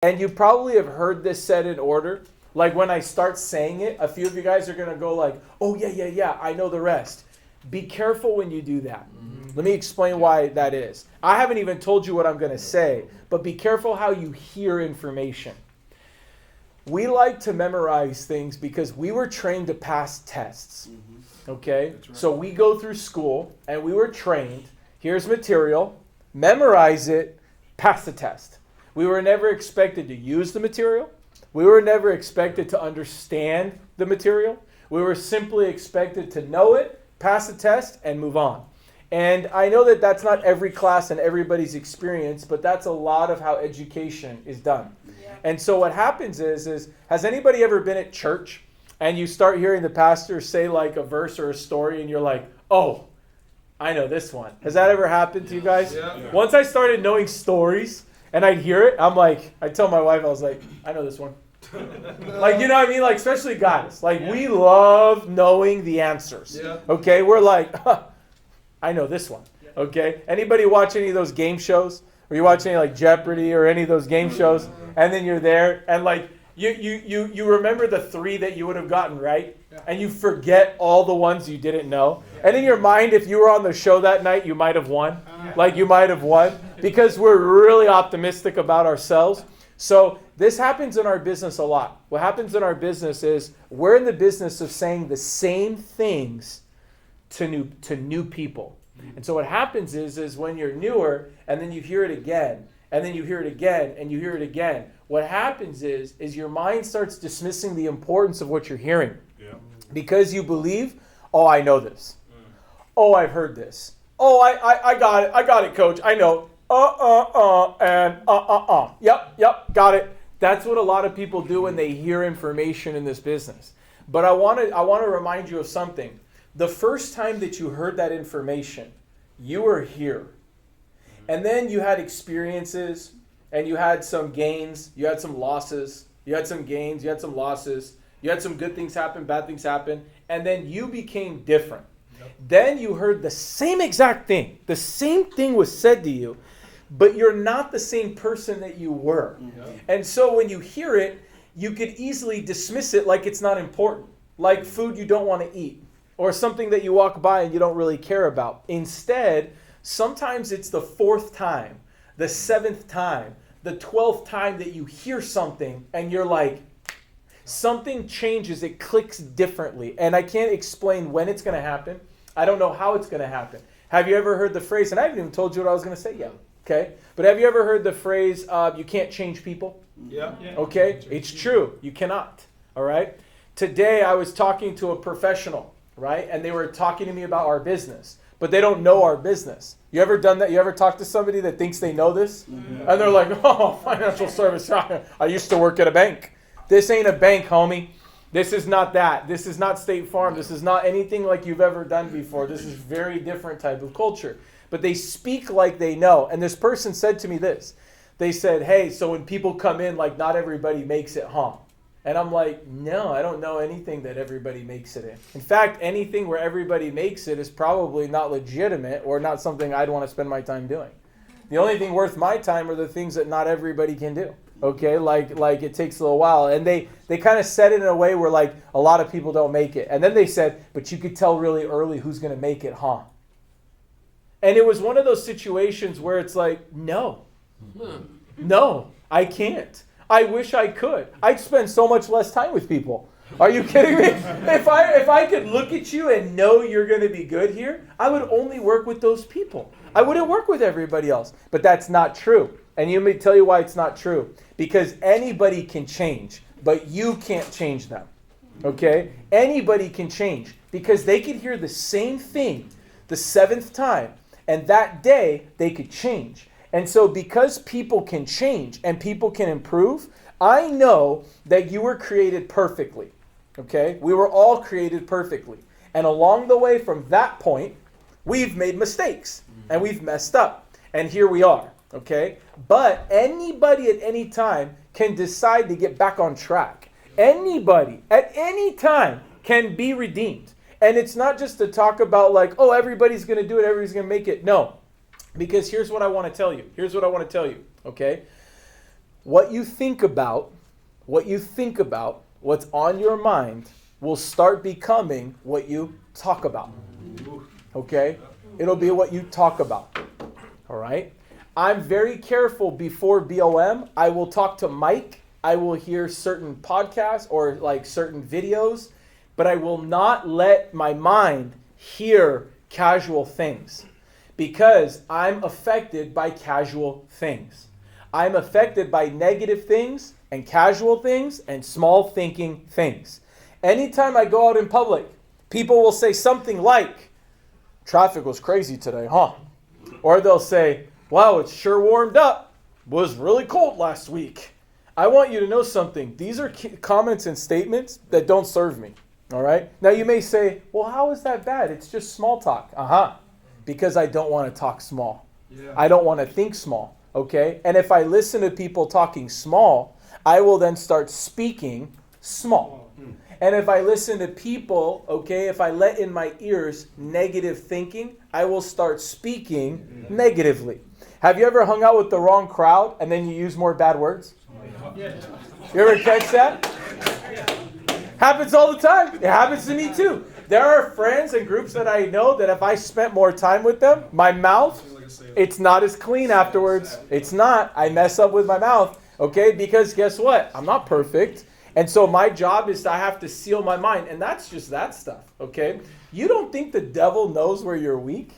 And you probably have heard this said in order. Like when I start saying it, a few of you guys are going to go like, oh, yeah, I know the rest. Be careful when you do that. Let me explain why that is. I haven't even told you what I'm going to say, but be careful how you hear information. We like to memorize things because we were trained to pass tests. Okay? Right. So we go through school and we were trained, here's material, memorize it, pass the test. We were never expected to use the material. We were never expected to understand the material. We were simply expected to know it, pass the test, and move on. And I know that that's not every class and everybody's experience, but that's a lot of how education is done. Yeah. And so what happens is, has anybody ever been at church and you start hearing the pastor say like a verse or a story and you're like, oh, I know this one. Has that ever happened to you guys? Yeah. Once I started knowing stories, and I'd hear it, I'm like, I tell my wife, I was like, I know this one. Like, you know what I mean? Like, especially guys. Like, we love knowing the answers. Yeah. Okay? We're like, I know this one. Okay? Anybody watch any of those game shows? Or you watch any like Jeopardy or any of those game shows? And then you're there, and like, you remember the 3 that you would have gotten right, and you forget all the ones you didn't know. And in your mind, if you were on the show that night, you might have won. Like you might have won because we're really optimistic about ourselves. So this happens in our business a lot. What happens in our business is we're in the business of saying the same things to new people. And so what happens is when you're newer and then you hear it again, and then you hear it again, and you hear it again, what happens is your mind starts dismissing the importance of what you're hearing. Yeah. Because you believe, oh, I know this. Oh, I've heard this. Oh, I got it. I got it, coach. I know. And Yep, got it. That's what a lot of people do when they hear information in this business. But I want to remind you of something. The first time that you heard that information, you were here. And then you had experiences, and you had some gains, you had some losses, you had some gains, you had some losses, you had some good things happen, bad things happen, and then you became different. Yep. Then you heard the same exact thing. The same thing was said to you, but you're not the same person that you were. Yep. And so when you hear it, you could easily dismiss it like it's not important, like food you don't want to eat, or something that you walk by and you don't really care about. Instead, sometimes it's the 4th time, the 7th time, the 12th time that you hear something and you're like, something changes, it clicks differently. And I can't explain when it's going to happen. I don't know how it's going to happen. Have you ever heard the phrase, and I haven't even told you what I was going to say yet, okay? But have you ever heard the phrase, you can't change people? Yeah. Okay? It's true. You cannot, all right? Today I was talking to a professional, right? And they were talking to me about our business. But they don't know our business. You ever done that? You ever talked to somebody that thinks they know this? Mm-hmm. And they're like, oh, financial service. I used to work at a bank. This ain't a bank, homie. This is not that. This is not State Farm. This is not anything like you've ever done before. This is very different type of culture. But they speak like they know. And this person said to me this. They said, hey, so when people come in, like not everybody makes it, huh? And I'm like, no, I don't know anything that everybody makes it in. In fact, anything where everybody makes it is probably not legitimate or not something I'd want to spend my time doing. The only thing worth my time are the things that not everybody can do. Okay, like it takes a little while. And they kind of said it in a way where like a lot of people don't make it. And then they said, but you could tell really early who's going to make it, huh? And it was one of those situations where it's like, no, I can't. I wish I could. I'd spend so much less time with people. Are you kidding me? If I could look at you and know you're going to be good here, I would only work with those people. I wouldn't work with everybody else. But that's not true. And let me tell you why it's not true. Because anybody can change, but you can't change them. Okay? Anybody can change because they could hear the same thing the 7th time, and that day they could change. And so because people can change and people can improve, I know that you were created perfectly, okay? We were all created perfectly. And along the way from that point, we've made mistakes and we've messed up. And here we are, okay? But anybody at any time can decide to get back on track. Anybody at any time can be redeemed. And it's not just to talk about like, oh, everybody's going to do it, everybody's going to make it. No. Because here's what I want to tell you. Okay? what you think about, what's on your mind will start becoming what you talk about. Okay? It'll be what you talk about. All right? I'm very careful before BOM. I will talk to Mike. I will hear certain podcasts or like certain videos, but I will not let my mind hear casual things because I'm affected by casual things. I'm affected by negative things and casual things and small thinking things. Anytime I go out in public, people will say something like, traffic was crazy today, huh? Or they'll say, wow, it's sure warmed up. It was really cold last week. I want you to know something. These are comments and statements that don't serve me. All right? Now you may say, well, how is that bad? It's just small talk. Because I don't want to talk small. Yeah. I don't want to think small. Okay? And if I listen to people talking small, I will then start speaking small. And if I listen to people, okay, if I let in my ears negative thinking, I will start speaking negatively. Have you ever hung out with the wrong crowd and then you use more bad words? You ever catch that? Happens all the time. It happens to me too. There are friends and groups that I know that if I spent more time with them, my mouth, it's not as clean afterwards. It's not. I mess up with my mouth, okay? Because guess what? I'm not perfect. And so my job is I have to seal my mind. And that's just that stuff, okay? You don't think the devil knows where you're weak?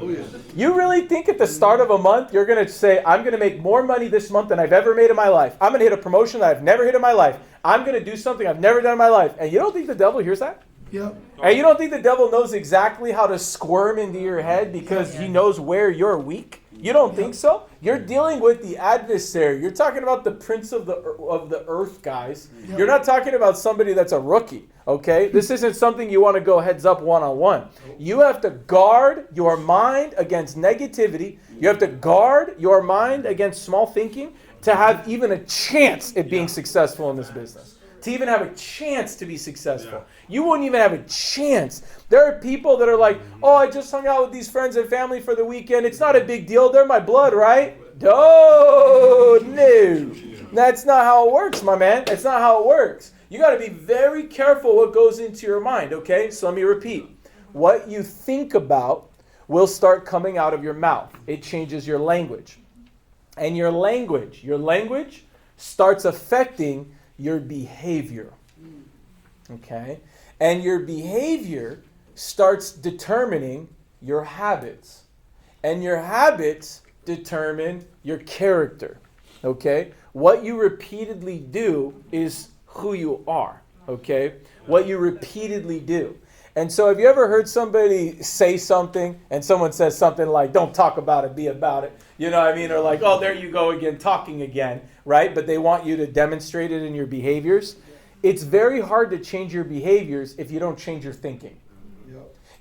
Oh, yeah. You really think at the start of a month, you're going to say, I'm going to make more money this month than I've ever made in my life. I'm going to hit a promotion that I've never hit in my life. I'm going to do something I've never done in my life. And you don't think the devil hears that? Yep. And you don't think the devil knows exactly how to squirm into your head because he knows where you're weak? You don't think so? You're dealing with the adversary. You're talking about the prince of the earth, guys. You're not talking about somebody that's a rookie, okay? This isn't something you want to go heads up one-on-one. You have to guard your mind against negativity. You have to guard your mind against small thinking to have even a chance at being successful in this business. To even have a chance to be successful. You wouldn't even have a chance. There are people that are like, oh, I just hung out with these friends and family for the weekend. It's not a big deal. They're my blood, right? No. That's not how it works, my man. That's not how it works. You got to be very careful what goes into your mind, okay? So let me repeat. What you think about will start coming out of your mouth. It changes your language. And your language starts affecting your behavior, okay? And your behavior starts determining your habits. And your habits determine your character, okay? What you repeatedly do is who you are, okay? What you repeatedly do. And so have you ever heard somebody say something and someone says something like, don't talk about it, be about it? You know what I mean? Or like, oh, there you go again, talking again, right? But they want you to demonstrate it in your behaviors. It's very hard to change your behaviors if you don't change your thinking.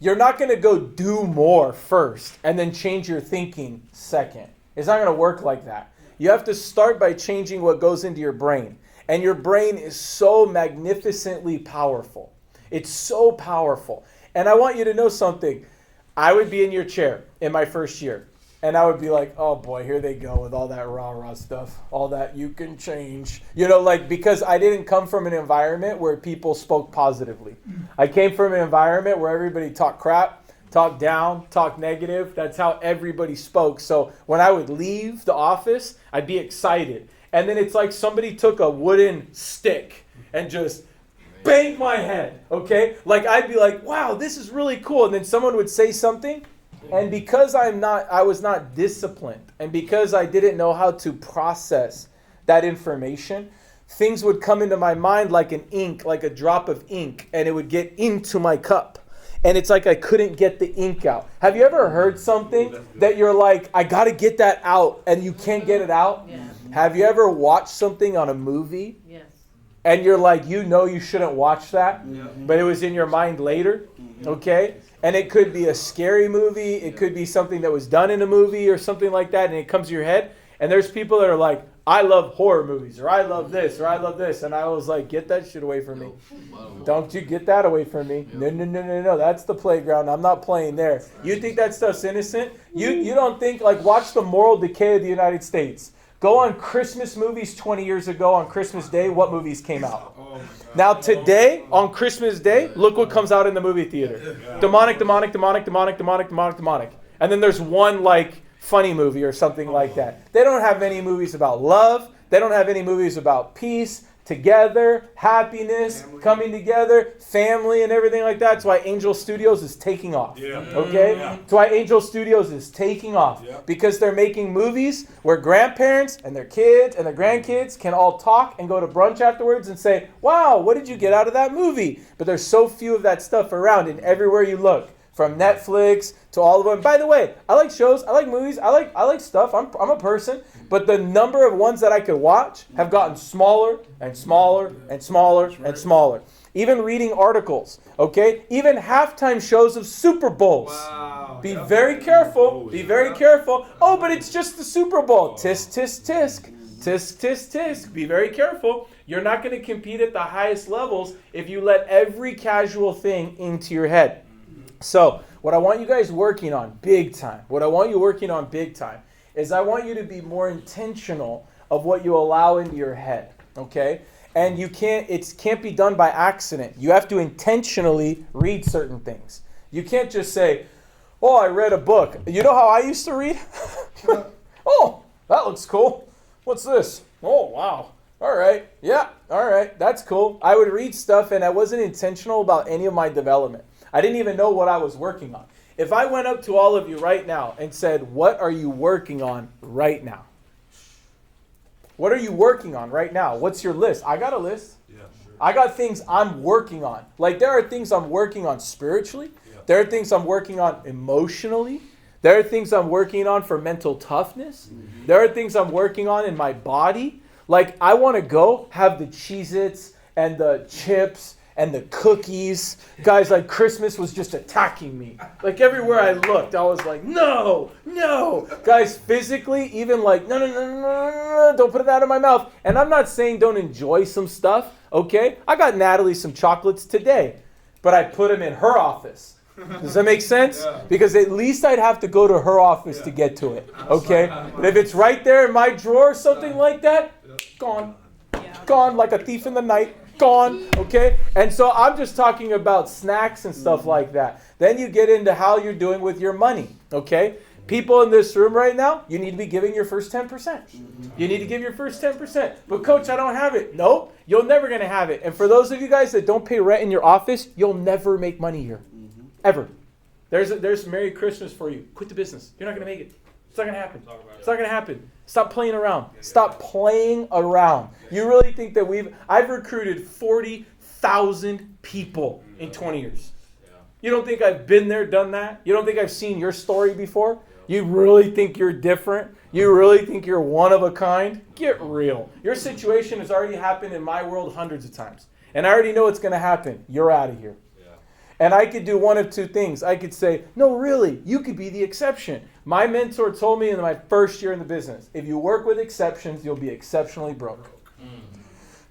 You're not going to go do more first and then change your thinking second. It's not going to work like that. You have to start by changing what goes into your brain. And your brain is so magnificently powerful. It's so powerful. And I want you to know something. I would be in your chair in my first year. And I would be like, oh boy, here they go with all that rah-rah stuff. All that you can change. You know, like, because I didn't come from an environment where people spoke positively. I came from an environment where everybody talked crap, talked down, talked negative. That's how everybody spoke. So when I would leave the office, I'd be excited. And then it's like somebody took a wooden stick and just banged my head, okay? Like I'd be like, wow, this is really cool. And then someone would say something. And because I was not disciplined, and because I didn't know how to process that information, things would come into my mind like a drop of ink, and it would get into my cup. And it's like I couldn't get the ink out. Have you ever heard something that you're like, I got to get that out, and you can't get it out? Yeah. Have you ever watched something on a movie? Yes. And you're like, you know you shouldn't watch that, but it was in your mind later, okay? And it could be a scary movie. It could be something that was done in a movie or something like that, and it comes to your head. And there's people that are like, I love horror movies, or I love this, or I love this. And I was like, get that shit away from me. Don't you get that away from me. No. That's the playground. I'm not playing there. You think that stuff's innocent? You don't think, like, watch the moral decay of the United States. Go on Christmas movies 20 years ago on Christmas Day. What movies came out? Now today, on Christmas Day, look what comes out in the movie theater. Demonic. And then there's one like funny movie or something like that. They don't have many movies about love. They don't have any movies about peace, together, happiness, coming together, family, and everything like that. That's why Angel Studios is taking off. Okay? That's why Angel Studios is taking off. Because they're making movies where grandparents and their kids and their grandkids can all talk and go to brunch afterwards and say, wow, what did you get out of that movie? But there's so few of that stuff around, and everywhere you look, from Netflix to all of them. By the way, I like shows, I like movies, I like stuff. I'm a person, but the number of ones that I could watch have gotten smaller and smaller and smaller and smaller. Even reading articles, okay? Even halftime shows of Super Bowls. Wow. Be very careful. Be very careful. Oh, but it's just the Super Bowl. Tisk, tisk, tisk. Tisk, tisk, tisk. Be very careful. You're not going to compete at the highest levels if you let every casual thing into your head. So what I want you guys working on big time, is I want you to be more intentional of what you allow into your head, okay? And it can't be done by accident. You have to intentionally read certain things. You can't just say, oh, I read a book. You know how I used to read? Oh, that looks cool. What's this? Oh, wow. All right. Yeah. All right. That's cool. I would read stuff and I wasn't intentional about any of my development. I didn't even know what I was working on. If I went up to all of you right now and said, what are you working on right now? What are you working on right now? What's your list? I got a list. Yeah, sure. I got things I'm working on. Like there are things I'm working on spiritually. Yeah. There are things I'm working on emotionally. There are things I'm working on for mental toughness. Mm-hmm. There are things I'm working on in my body. Like I want to go have the Cheez-Its and the chips and the cookies. Guys, like Christmas was just attacking me. Like everywhere I looked, I was like, no. Guys, physically, even like, no, don't put it out of my mouth. And I'm not saying don't enjoy some stuff, okay? I got Natalie some chocolates today, but I put them in her office. Does that make sense? Yeah. Because at least I'd have to go to her office to get to it, okay? But if it's right there in my drawer or something like that, gone. Gone like a thief in the night. Gone, okay? And so I'm just talking about snacks and stuff like that. Then you get into how you're doing with your money, okay? People in this room right now, you need to be giving your first 10%. You need to give your first 10%. But coach, I don't have it. Nope, you're never going to have it. And for those of you guys that don't pay rent in your office, you'll never make money here. Ever. There's Merry Christmas for you. Quit the business. You're not going to make it. It's not going to happen. It's not going to happen. Stop playing around. Stop playing around. You really think that I've recruited 40,000 people in 20 years. You don't think I've been there, done that? You don't think I've seen your story before? You really think you're different? You really think you're one of a kind? Get real. Your situation has already happened in my world hundreds of times. And I already know it's going to happen. You're out of here. And I could do one of two things. I could say, no, really, you could be the exception. My mentor told me in my first year in the business, if you work with exceptions, you'll be exceptionally broke.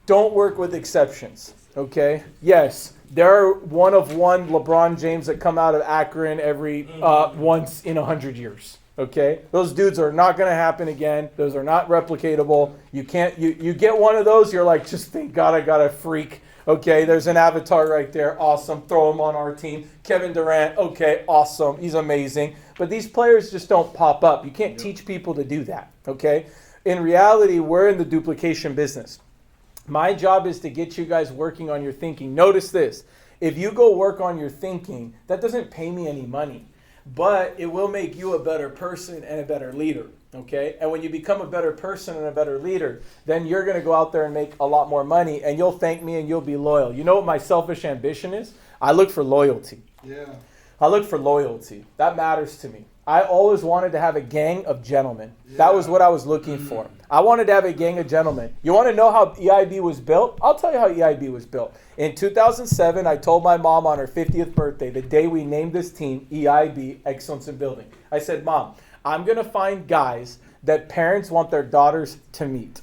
Don't work with exceptions, okay? Yes, there are one of one LeBron James that come out of Akron every once in 100 years, okay? Those dudes are not going to happen again. Those are not replicatable. You can't. You get one of those, you're like, just thank God I got a freak. Okay, there's an avatar right there. Awesome. Throw him on our team. Kevin Durant. Okay, awesome. He's amazing. But these players just don't pop up. You can't teach people to do that. Okay? In reality, we're in the duplication business. My job is to get you guys working on your thinking. Notice this. If you go work on your thinking, that doesn't pay me any money. But it will make you a better person and a better leader. Okay? And when you become a better person and a better leader, then you're going to go out there and make a lot more money, and you'll thank me and you'll be loyal. You know what my selfish ambition is? I look for loyalty. Yeah. I look for loyalty. That matters to me. I always wanted to have a gang of gentlemen. Yeah. That was what I was looking for. I wanted to have a gang of gentlemen. You want to know how EIB was built? I'll tell you how EIB was built. In 2007, I told my mom on her 50th birthday, the day we named this team, EIB, Excellence in Building. I said, Mom, I'm going to find guys that parents want their daughters to meet.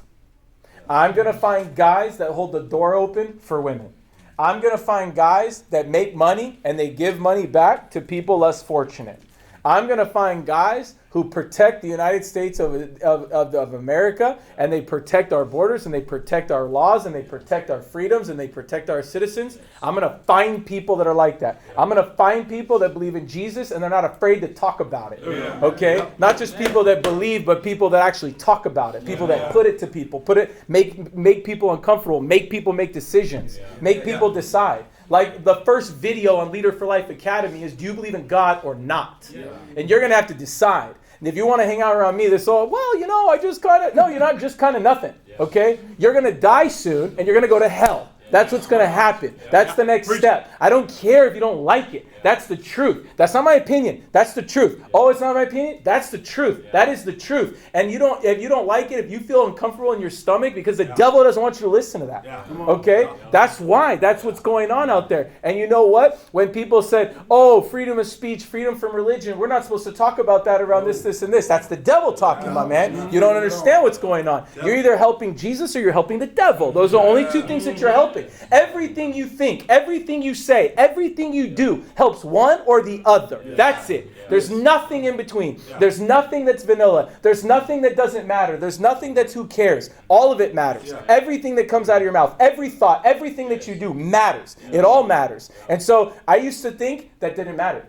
I'm going to find guys that hold the door open for women. I'm going to find guys that make money and they give money back to people less fortunate. I'm going to find guys who protect the United States of America, and they protect our borders, and they protect our laws, and they protect our freedoms, and they protect our citizens. I'm going to find people that are like that. I'm going to find people that believe in Jesus, and they're not afraid to talk about it. Okay? Not just people that believe, but people that actually talk about it. People that put it to people, make people uncomfortable, make people make decisions, make people decide. Like the first video on Leader for Life Academy is, do you believe in God or not? And you're going to have to decide. And if you want to hang out around me, I just kind of, no, you're not just kind of nothing. Okay? You're going to die soon and you're going to go to hell. That's what's going to happen. That's the next step. I don't care if you don't like it. That's the truth. That's not my opinion. That's the truth. Oh, it's not my opinion? That's the truth. That is the truth. And if you don't like it, if you feel uncomfortable in your stomach, because the devil doesn't want you to listen to that. Okay? That's why. That's what's going on out there. And you know what? When people said, oh, freedom of speech, freedom from religion, we're not supposed to talk about that around this, and this. That's the devil talking, my man. You don't understand what's going on. You're either helping Jesus or you're helping the devil. Those are the only two things that you're helping. Everything you think, everything you say, everything you do helps one or the other. That's it. There's nothing in between. There's nothing that's vanilla. There's nothing that doesn't matter. There's nothing that's who cares. All of it matters. Everything that comes out of your mouth, every thought, everything that you do matters. It all matters. And so I used to think that didn't matter.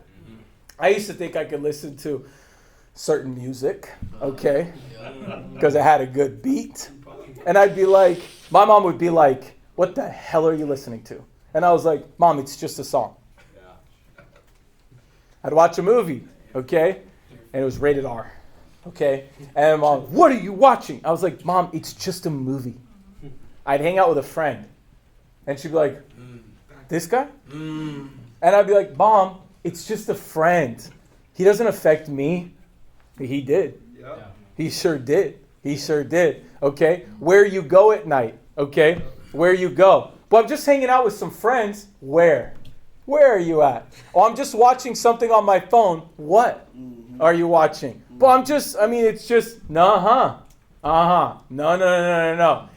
I used to think I could listen to certain music, okay, because it had a good beat. And I'd be like, my mom would be like, what the hell are you listening to? And I was like, Mom, it's just a song. I'd watch a movie, okay? And it was rated R, okay? And Mom, what are you watching? I was like, Mom, it's just a movie. I'd hang out with a friend. And she'd be like, this guy? And I'd be like, Mom, it's just a friend. He doesn't affect me. He did. He sure did. He sure did, okay? Where you go at night, okay? Where you go. Well, I'm just hanging out with some friends. Where? Where are you at? Oh, I'm just watching something on my phone. What are you watching? Well, it's just, no.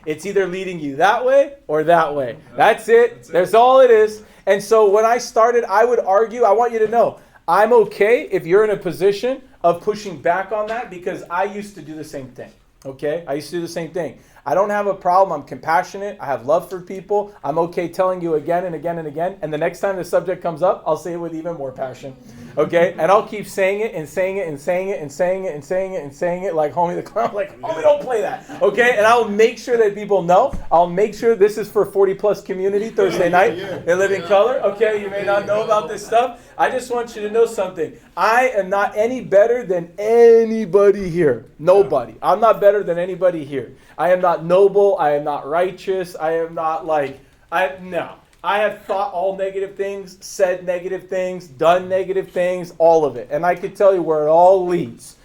It's either leading you that way or that way. That's it. That's all it is. And so when I started, I would argue, I want you to know, I'm okay if you're in a position of pushing back on that, because I used to do the same thing. Okay? I used to do the same thing. I don't have a problem. I'm compassionate. I have love for people. I'm okay telling you again and again and again. And the next time the subject comes up, I'll say it with even more passion. Okay? And I'll keep saying it and saying it and saying it and saying it and saying it and saying it like Homie the Clown. Like, homie, don't play that. Okay? And I'll make sure that people know. I'll make sure this is for 40 plus community Thursday night in Living Color. Okay? You may not know about this stuff. I just want you to know something. I am not any better than anybody here. Nobody. I'm not better than anybody here. I am not noble. I am not righteous. I am not no. I have thought all negative things, said negative things, done negative things, all of it. And I can tell you where it all leads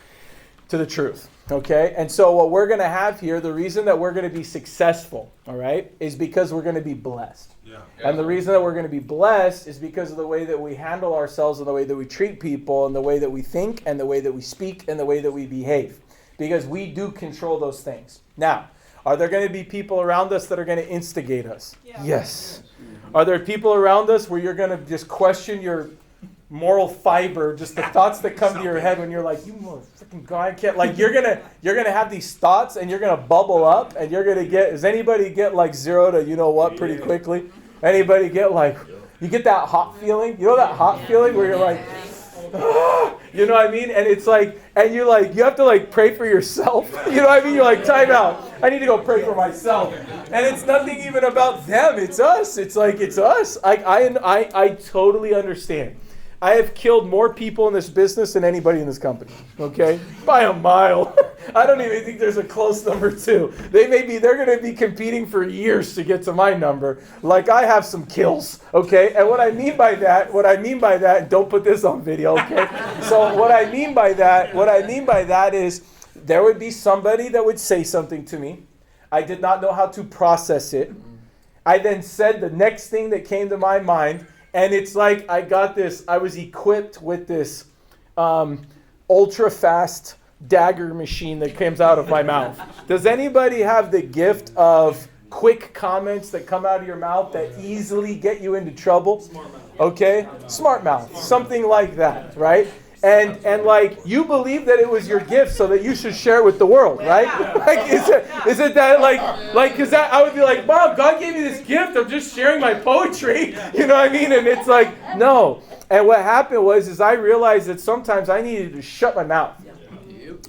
to the truth. Okay? And so what we're going to have here, the reason that we're going to be successful, all right, is because we're going to be blessed. And the reason that we're going to be blessed is because of the way that we handle ourselves and the way that we treat people and the way that we think and the way that we speak and the way that we behave. Because we do control those things. Now, are there going to be people around us that are going to instigate us? Yes. Are there people around us where you're going to just question your moral fiber, just the thoughts that come to your head when you're like, you motherfucking guy, can't, like, you're gonna have these thoughts and you're gonna bubble up and you're gonna get, does anybody get like 0 to you know what pretty quickly? Anybody get like, you get that hot feeling? You know that hot feeling where you're like, you know what I mean? And it's like, and you're like, you have to like pray for yourself. You know what I mean? You're like, time out. I need to go pray for myself. And it's nothing even about them. It's us. It's like, it's us. I totally understand. I have killed more people in this business than anybody in this company, okay? By a mile. I don't even think there's a close number 2. They're going to be competing for years to get to my number. Like, I have some kills, okay? And what I mean by that, don't put this on video, okay? So what I mean by that is there would be somebody that would say something to me. I did not know how to process it. I then said the next thing that came to my mind. And it's like I was equipped with this ultra-fast dagger machine that comes out of my mouth. Does anybody have the gift of quick comments that come out of your mouth that easily get you into trouble? Okay? Smart mouth. Something like that, right? And like you believe that it was your gift so that you should share it with the world, right? Like is it that like because that I would be like, Mom, God gave me this gift. I'm just sharing my poetry. You know what I mean? And it's like, no. And what happened is I realized that sometimes I needed to shut my mouth.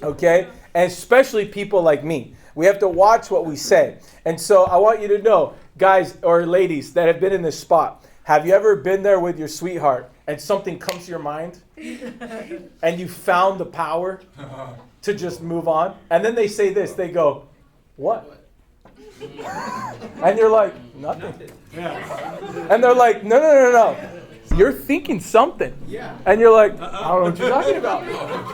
Okay? And especially people like me. We have to watch what we say. And so I want you to know, guys or ladies that have been in this spot, have you ever been there with your sweetheart and something comes to your mind and you found the power to just move on? And then they say this, they go, what? And you're like, nothing. And they're like, no. You're thinking something. And you're like, I don't know what you're talking about.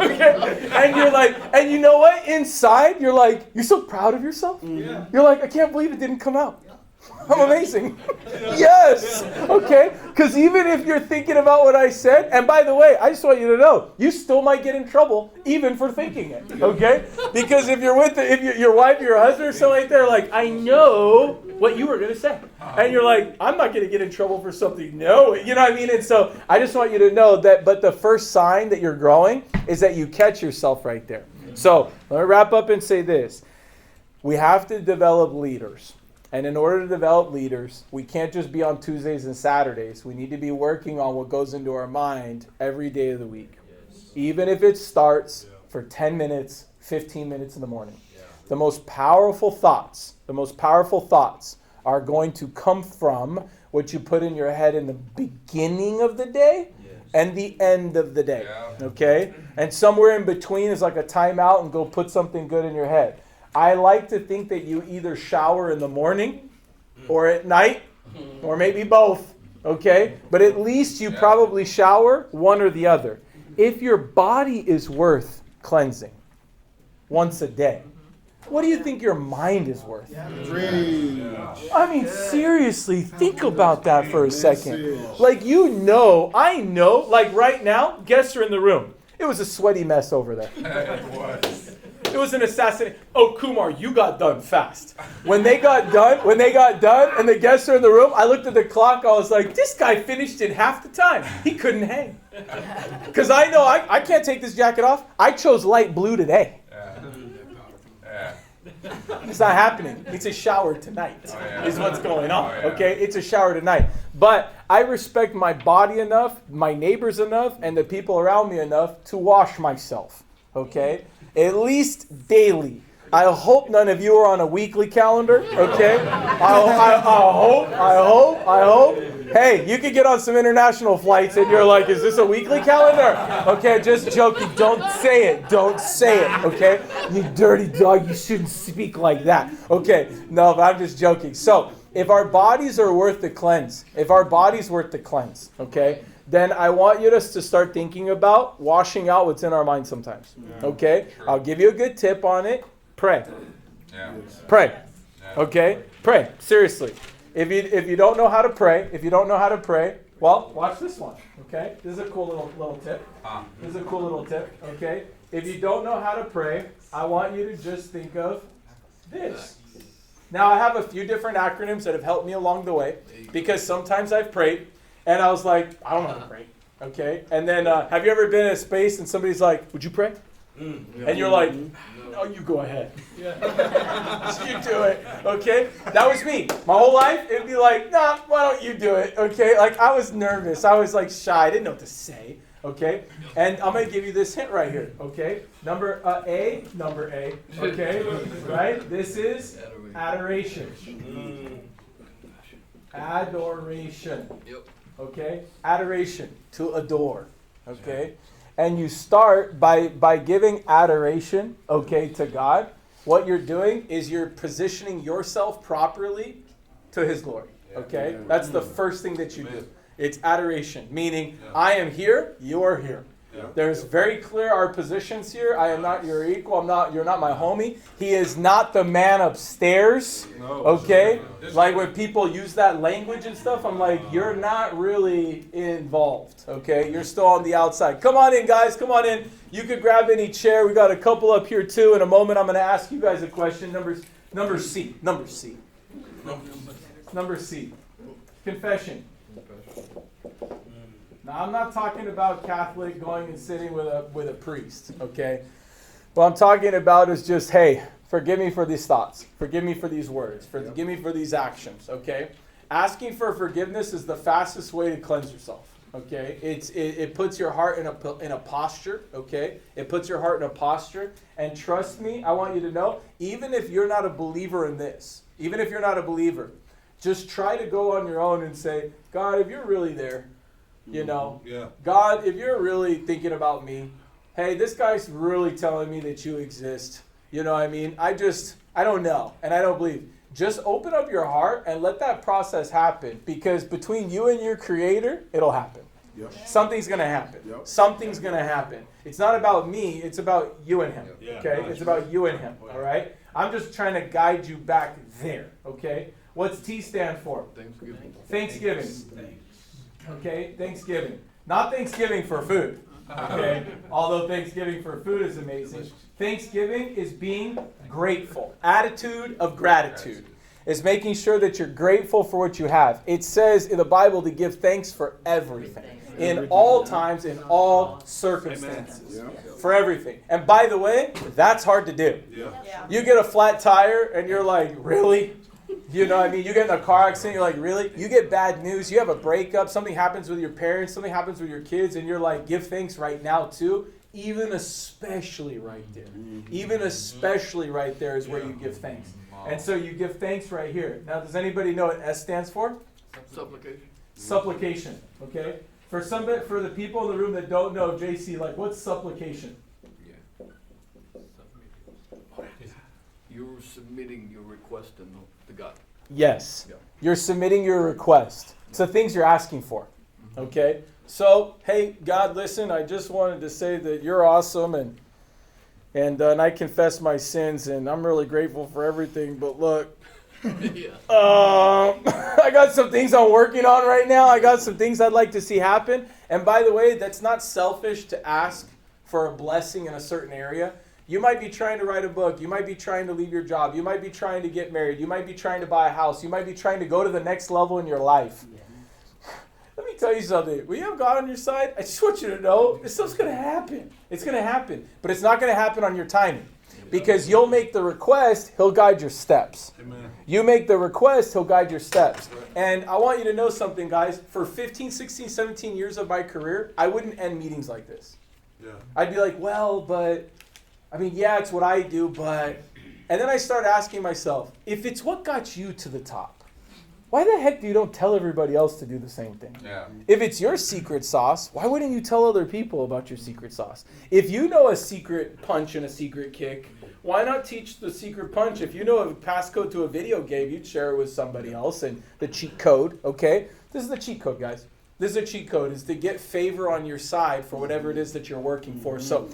Okay? And you're like, and you know what? Inside, you're like, you're so proud of yourself. You're like, I can't believe it didn't come out. I'm amazing. Yes. Okay? Because even if you're thinking about what I said, and by the way, I just want you to know, you still might get in trouble even for thinking it. Okay? Because if you're with your wife, your husband, or something like that, they're like, I know what you were going to say. And you're like, I'm not going to get in trouble for something. No. You know what I mean? And so I just want you to know that, but the first sign that you're growing is that you catch yourself right there. So let me wrap up and say this. We have to develop leaders. And in order to develop leaders, we can't just be on Tuesdays and Saturdays. We need to be working on what goes into our mind every day of the week. Even if it starts for 10 minutes, 15 minutes in the morning. The most powerful thoughts are going to come from what you put in your head in the beginning of the day and the end of the day. Okay? And somewhere in between is like a timeout and go put something good in your head. I like to think that you either shower in the morning or at night or maybe both, okay? But at least you probably shower one or the other. If your body is worth cleansing once a day, what do you think your mind is worth? I mean, seriously, think about that for a second. Like, I know, like right now, guests are in the room. It was a sweaty mess over there. It was an assassination. Oh, Kumar, you got done fast. When they got done, and the guests are in the room, I looked at the clock. I was like, this guy finished in half the time. He couldn't hang. Because I know I can't take this jacket off. I chose light blue today. It's not happening. It's a shower tonight is what's going on. Okay? It's a shower tonight. But I respect my body enough, my neighbors enough, and the people around me enough to wash myself. Okay? At least daily. I hope none of you are on a weekly calendar, okay? I hope. Hey, you could get on some international flights and you're like, is this a weekly calendar? Okay, just joking. Don't say it, okay? You dirty dog, you shouldn't speak like that. Okay, no, but I'm just joking. So, if our bodies are worth the cleanse, okay? Then I want you to start thinking about washing out what's in our mind sometimes. Okay? I'll give you a good tip on it. Pray. Pray. Okay? Pray. Seriously. If you don't know how to pray, well, watch this one. Okay? This is a cool little tip. Okay? If you don't know how to pray, I want you to just think of this. Now, I have a few different acronyms that have helped me along the way because sometimes I've prayed and I was like, I don't know how to pray. Okay? And then, have you ever been in a space and somebody's like, would you pray? And you're like, no, you go ahead. You do it. Okay? That was me. My whole life, it'd be like, nah, why don't you do it? Okay? Like, I was nervous. I was like shy. I didn't know what to say. Okay? And I'm going to give you this hint right here. Okay? Number A. Okay? Right? This is adoration. Adoration. Okay? Adoration. To adore. Okay? And you start by giving adoration, okay, to God. What you're doing is you're positioning yourself properly to His glory. Okay? That's the first thing that you do. It's adoration, meaning I am here, you are here. There's very clear our positions here. I am not your equal. You're not my homie. He is not the man upstairs. Okay? Like when people use that language and stuff, I'm like, you're not really involved. Okay? You're still on the outside. Come on in, guys. Come on in. You could grab any chair. We got a couple up here too. In a moment, I'm going to ask you guys a question. Number C. Confession. Now, I'm not talking about Catholic going and sitting with a priest, okay? What I'm talking about is just, hey, forgive me for these thoughts. Forgive me for these words. Forgive me for these actions, okay? Asking for forgiveness is the fastest way to cleanse yourself, okay? It puts your heart in a posture, okay? It puts your heart in a posture. And trust me, I want you to know, even if you're not a believer in this, even if you're not a believer, just try to go on your own and say, God, if you're really there, you know, God, if you're really thinking about me, hey, this guy's really telling me that you exist. You know what I mean? I don't know, and I don't believe. Just open up your heart and let that process happen, because between you and your Creator, it'll happen. Yep. Something's going to happen. Yep. Something's going to happen. It's not about me. It's about you and Him. Okay? It's about you and Him. All right? I'm just trying to guide you back there. Okay? What's T stand for? Thanksgiving. Thanksgiving. Okay? Thanksgiving. Not Thanksgiving for food. Okay? Although Thanksgiving for food is amazing. Thanksgiving is being grateful. Attitude of gratitude is making sure that you're grateful for what you have. It says in the Bible to give thanks for everything. In all times, in all circumstances. For everything. And by the way, that's hard to do. You get a flat tire and you're like, really? You know what I mean? You get in a car accident, you're like, really? You get bad news, you have a breakup, something happens with your parents, something happens with your kids, and you're like, give thanks right now too. Even especially right there. Even especially right there is where you give thanks. And so you give thanks right here. Now, does anybody know what S stands for? Supplication. Supplication, okay? For the people in the room that don't know, JC, like, what's supplication? You're submitting your request to God. Yes. Yeah. You're submitting your request. It's the things you're asking for. Okay? So, hey, God, listen, I just wanted to say that you're awesome, and I confess my sins, and I'm really grateful for everything, but look, I got some things I'm working on right now. I got some things I'd like to see happen. And by the way, that's not selfish to ask for a blessing in a certain area. You might be trying to write a book. You might be trying to leave your job. You might be trying to get married. You might be trying to buy a house. You might be trying to go to the next level in your life. Let me tell you something. When you have God on your side, I just want you to know this stuff's going to happen. It's going to happen. But it's not going to happen on your timing. Because you'll make the request, He'll guide your steps. Amen. You make the request, He'll guide your steps. And I want you to know something, guys. For 15, 16, 17 years of my career, I wouldn't end meetings like this. Yeah. I'd be like, well, but, I mean, yeah, it's what I do, but... And then I start asking myself, if it's what got you to the top, why the heck do you don't tell everybody else to do the same thing? Yeah. If it's your secret sauce, why wouldn't you tell other people about your secret sauce? If you know a secret punch and a secret kick, why not teach the secret punch? If you know a passcode to a video game, you'd share it with somebody else, and the cheat code, okay? This is the cheat code, guys. This is a cheat code, is to get favor on your side for whatever it is that you're working for. So